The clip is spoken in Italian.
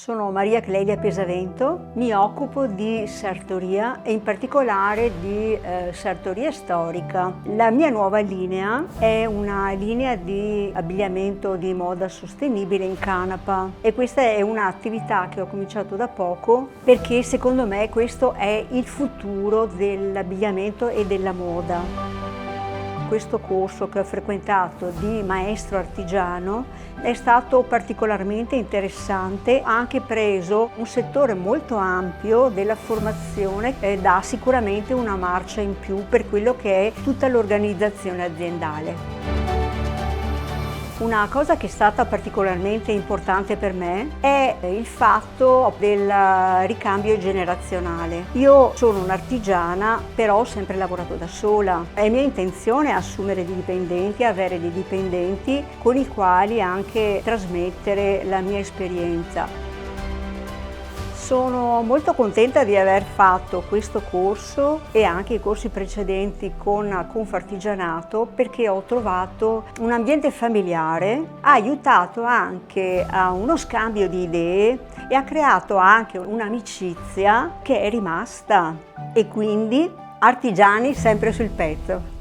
Sono Maria Clelia Pesavento, mi occupo di sartoria e in particolare di sartoria storica. La mia nuova linea è una linea di abbigliamento di moda sostenibile in canapa e questa è un'attività che ho cominciato da poco perché secondo me questo è il futuro dell'abbigliamento e della moda. Questo corso che ho frequentato di maestro artigiano è stato particolarmente interessante, ha anche preso un settore molto ampio della formazione e dà sicuramente una marcia in più per quello che è tutta l'organizzazione aziendale. Una cosa che è stata particolarmente importante per me è il fatto del ricambio generazionale. Io sono un'artigiana, però ho sempre lavorato da sola. È mia intenzione assumere dei dipendenti, avere dei dipendenti con i quali anche trasmettere la mia esperienza. Sono molto contenta di aver fatto questo corso e anche i corsi precedenti con Confartigianato perché ho trovato un ambiente familiare, ha aiutato anche a uno scambio di idee e ha creato anche un'amicizia che è rimasta e quindi artigiani sempre sul pezzo.